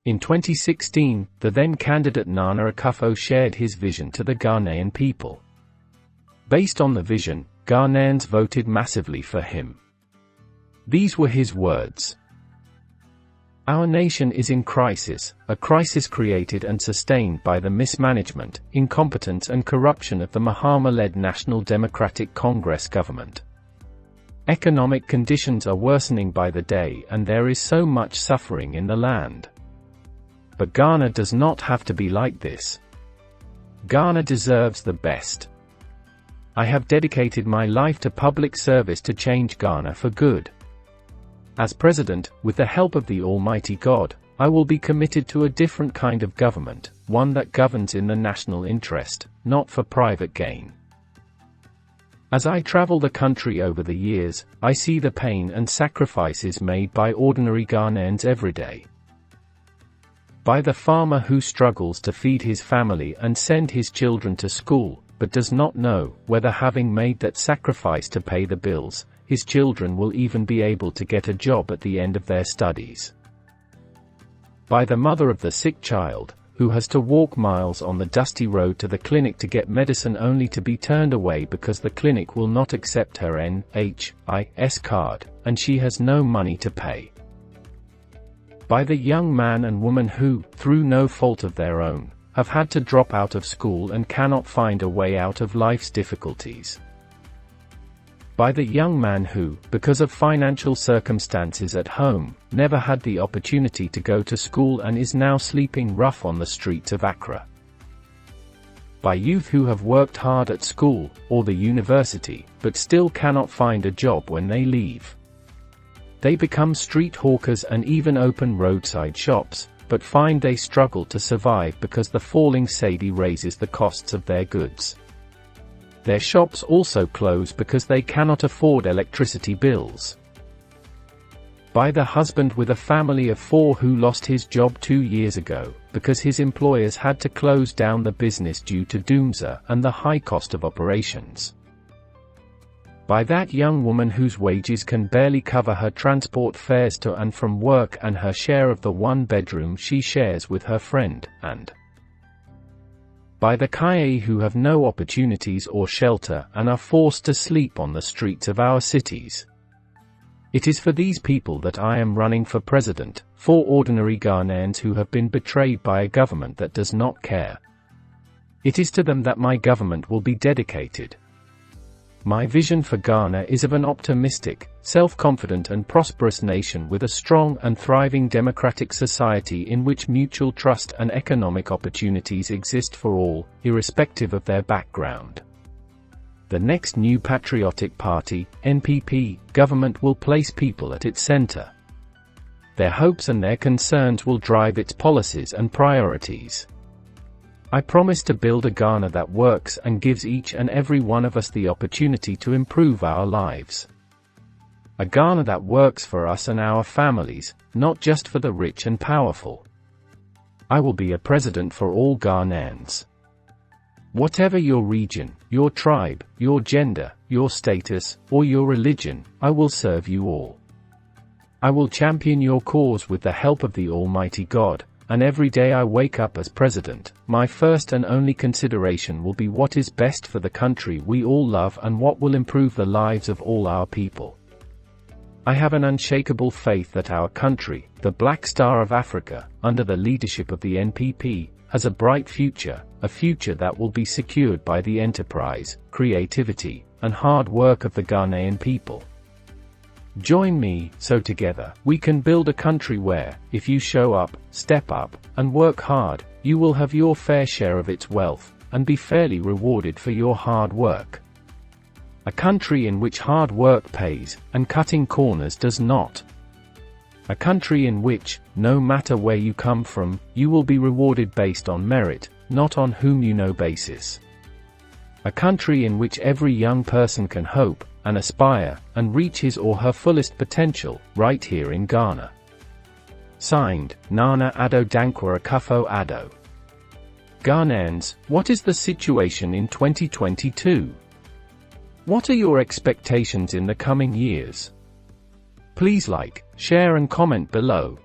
In 2016, the then-candidate Nana Akuffo shared his vision to the Ghanaian people. Based on the vision, Ghanaians voted massively for him. These were his words. "Our nation is in crisis, a crisis created and sustained by the mismanagement, incompetence and corruption of the Mahama-led National Democratic Congress government. Economic conditions are worsening by the day and there is so much suffering in the land. But Ghana does not have to be like this. Ghana deserves the best. I have dedicated my life to public service to change Ghana for good. As president, with the help of the Almighty God, I will be committed to a different kind of government, one that governs in the national interest, not for private gain. As I travel the country over the years, I see the pain and sacrifices made by ordinary Ghanaians every day. By the farmer who struggles to feed his family and send his children to school, but does not know whether, having made that sacrifice to pay the bills, his children will even be able to get a job at the end of their studies. By the mother of the sick child, who has to walk miles on the dusty road to the clinic to get medicine only to be turned away because the clinic will not accept her NHIS card, and she has no money to pay. By the young man and woman who, through no fault of their own, have had to drop out of school and cannot find a way out of life's difficulties. By the young man who, because of financial circumstances at home, never had the opportunity to go to school and is now sleeping rough on the streets of Accra. By youth who have worked hard at school, or the university, but still cannot find a job when they leave. They become street hawkers and even open roadside shops, but find they struggle to survive because the falling cedi raises the costs of their goods. Their shops also close because they cannot afford electricity bills. By the husband with a family of 4 who lost his job 2 years ago, because his employers had to close down the business due to doomsday and the high cost of operations. By that young woman whose wages can barely cover her transport fares to and from work and her share of the 1-bedroom she shares with her friend, and by the Kaye who have no opportunities or shelter and are forced to sleep on the streets of our cities. It is for these people that I am running for president, for ordinary Ghanaians who have been betrayed by a government that does not care. It is to them that my government will be dedicated. My vision for Ghana is of an optimistic, self-confident and prosperous nation with a strong and thriving democratic society in which mutual trust and economic opportunities exist for all, irrespective of their background. The next New Patriotic Party, NPP, government will place people at its center. Their hopes and their concerns will drive its policies and priorities. I promise to build a Ghana that works and gives each and every one of us the opportunity to improve our lives. A Ghana that works for us and our families, not just for the rich and powerful. I will be a president for all Ghanaians. Whatever your region, your tribe, your gender, your status, or your religion, I will serve you all. I will champion your cause with the help of the Almighty God. And every day I wake up as president, my first and only consideration will be what is best for the country we all love and what will improve the lives of all our people. I have an unshakable faith that our country, the Black Star of Africa, under the leadership of the NPP, has a bright future, a future that will be secured by the enterprise, creativity, and hard work of the Ghanaian people. Join me, so together, we can build a country where, if you show up, step up, and work hard, you will have your fair share of its wealth, and be fairly rewarded for your hard work. A country in which hard work pays, and cutting corners does not. A country in which, no matter where you come from, you will be rewarded based on merit, not on whom you know basis. A country in which every young person can hope, and aspire, and reach his or her fullest potential, right here in Ghana. Signed, Nana Akuffo Addo. Ghanaians, what is the situation in 2022? What are your expectations in the coming years? Please like, share and comment below.